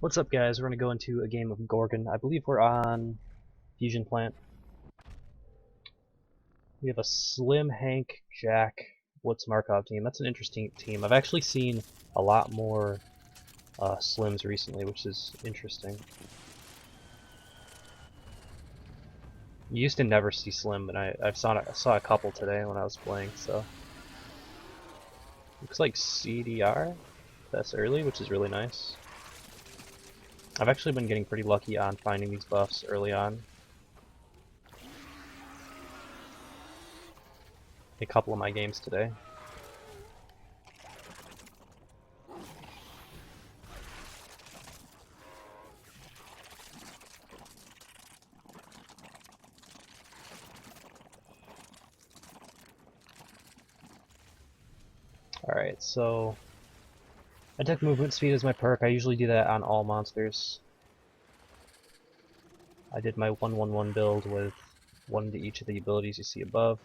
What's up, guys? We're going to go into a game of Gorgon. I believe we're on Fusion Plant. We have a Slim, Hank, Jack, Woods Markov team. That's an interesting team. I've actually seen a lot more Slims recently, which is interesting. You used to never see Slim, and I saw a couple today when I was playing, so. Looks like CDR. That's early, which is really nice. I've actually been getting pretty lucky on finding these buffs early on. A couple of my games today. Alright, so I took movement speed as my perk. I usually do that on all monsters. I did my 1-1-1 build with one to each of the abilities you see above.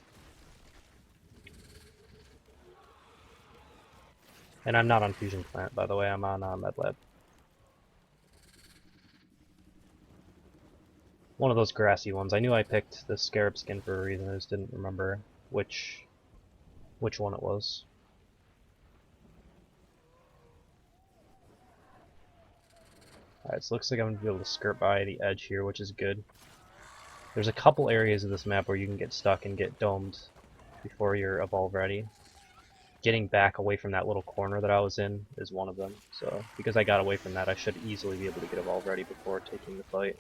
And I'm not on Fusion Plant, by the way, I'm on Medlab. One of those grassy ones. I knew I picked the scarab skin for a reason, I just didn't remember which one it was. Alright, so it looks like I'm going to be able to skirt by the edge here, which is good. There's a couple areas of this map where you can get stuck and get domed before you're evolve ready. Getting back away from that little corner that I was in is one of them. So, because I got away from that, I should easily be able to get evolve ready before taking the fight.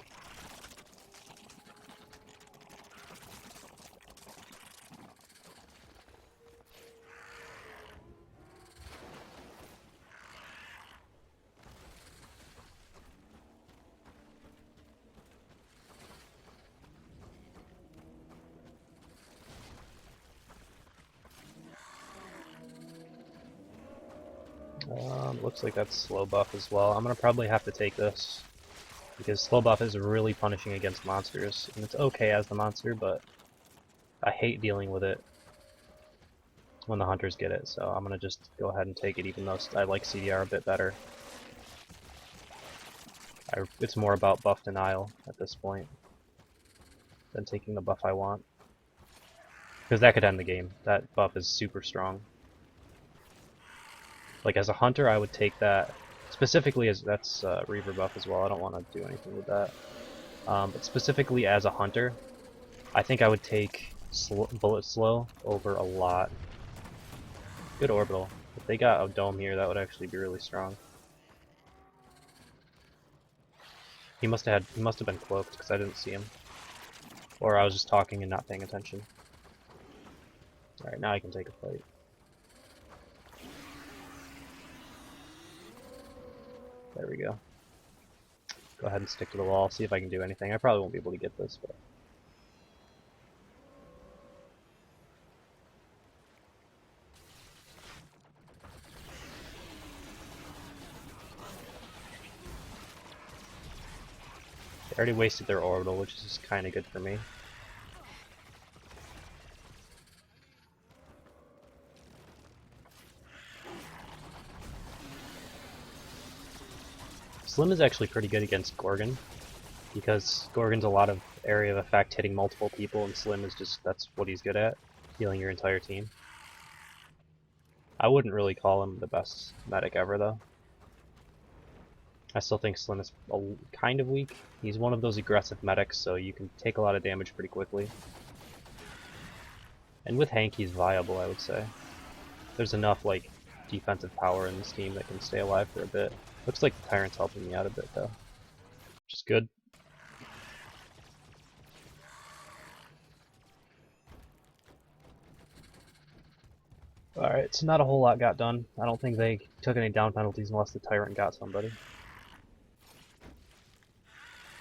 Looks like that's slow buff as well. I'm gonna probably have to take this because slow buff is really punishing against monsters, and it's okay as the monster, but I hate dealing with it when the hunters get it, so I'm gonna just go ahead and take it, even though I like CDR a bit better. It's more about buff denial at this point than taking the buff I want, because that could end the game. That buff is super strong. Like, as a hunter, I would take that, specifically as that's Reaver buff as well. I don't want to do anything with that. But specifically as a hunter, I think I would take bullet slow over a lot. Good orbital. If they got a dome here, that would actually be really strong. He must have been cloaked because I didn't see him, or I was just talking and not paying attention. All right, now I can take a fight. There we go. Go ahead and stick to the wall, see if I can do anything. I probably won't be able to get this, but... They already wasted their orbital, which is kind of good for me. Slim is actually pretty good against Gorgon, because Gorgon's a lot of area of effect hitting multiple people, and Slim is just, that's what he's good at, healing your entire team. I wouldn't really call him the best medic ever, though. I still think Slim is kind of weak. He's one of those aggressive medics, so you can take a lot of damage pretty quickly. And with Hank, he's viable, I would say. There's enough, like, defensive power in this team that can stay alive for a bit. Looks like the Tyrant's helping me out a bit, though. Which is good. Alright, so not a whole lot got done. I don't think they took any down penalties unless the Tyrant got somebody.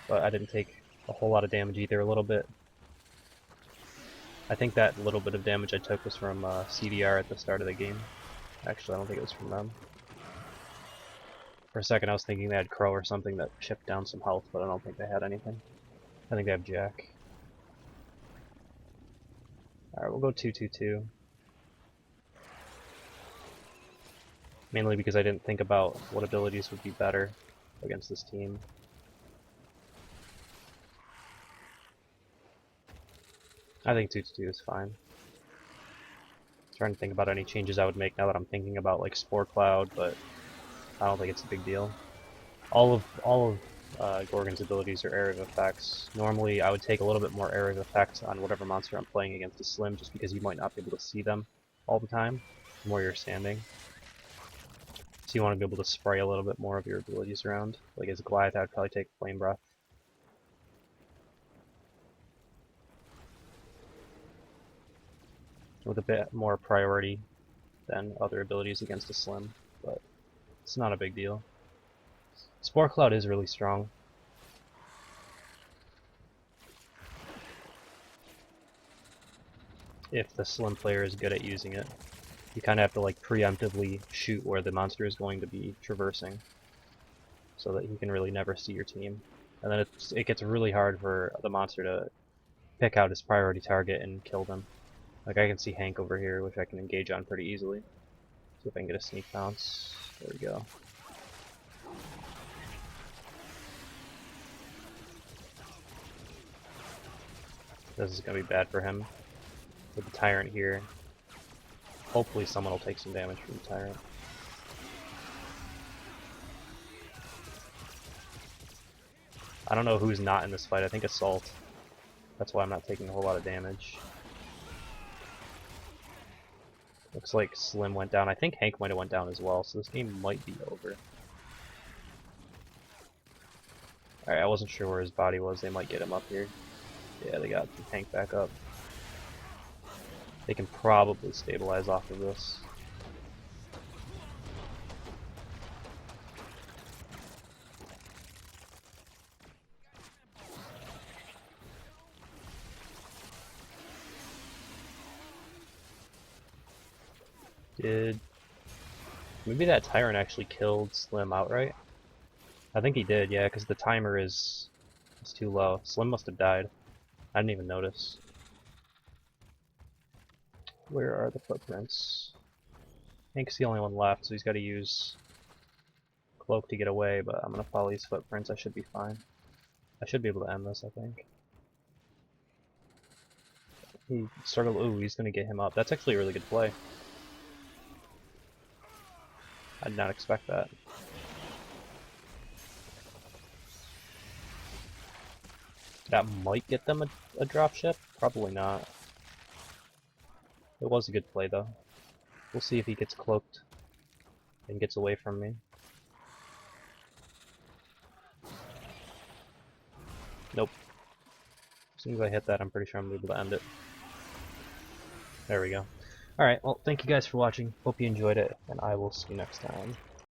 But I didn't take a whole lot of damage either, a little bit. I think that little bit of damage I took was from CDR at the start of the game. Actually, I don't think it was from them. For a second I was thinking they had Crow or something that chipped down some health, but I don't think they had anything. I think they have Jack. Alright, we'll go 2-2-2. Mainly because I didn't think about what abilities would be better. against this team. I think 2-2 is fine. Trying to think about any changes I would make now that I'm thinking about like Spore Cloud, but I don't think it's a big deal. All of Gorgon's abilities are area of effects. Normally I would take a little bit more area of effect on whatever monster I'm playing against a Slim, just because you might not be able to see them all the time from where you're standing. So you want to be able to spray a little bit more of your abilities around. Like as a Goliath, I would probably take Flame Breath. With a bit more priority than other abilities against a Slim, but it's not a big deal. Spore Cloud is really strong. If the Slim player is good at using it. You kind of have to like preemptively shoot where the monster is going to be traversing, so that he can really never see your team. And then it gets really hard for the monster to pick out his priority target and kill them. Like I can see Hank over here, which I can engage on pretty easily. See if I can get a sneak bounce. There we go. This is going to be bad for him. With the Tyrant here. Hopefully someone will take some damage from the Tyrant. I don't know who's not in this fight. I think Assault. That's why I'm not taking a whole lot of damage. Looks like Slim went down. I think Hank might have went down as well, so this game might be over. Alright, I wasn't sure where his body was. They might get him up here. Yeah, they got Hank back up. They can probably stabilize off of this. Maybe that Tyrant actually killed Slim outright? I think he did, yeah, because the timer is too low. Slim must have died. I didn't even notice. Where are the footprints? Hank's the only one left, so he's got to use Cloak to get away, but I'm going to follow these footprints. I should be fine. I should be able to end this, I think. He struggled. Ooh, he's going to get him up. That's actually a really good play. I did not expect that. That might get them a dropship? Probably not. It was a good play though. We'll see if he gets cloaked and gets away from me. Nope. As soon as I hit that, I'm pretty sure I'm able to end it. There we go. Alright, well, thank you guys for watching. Hope you enjoyed it, and I will see you next time.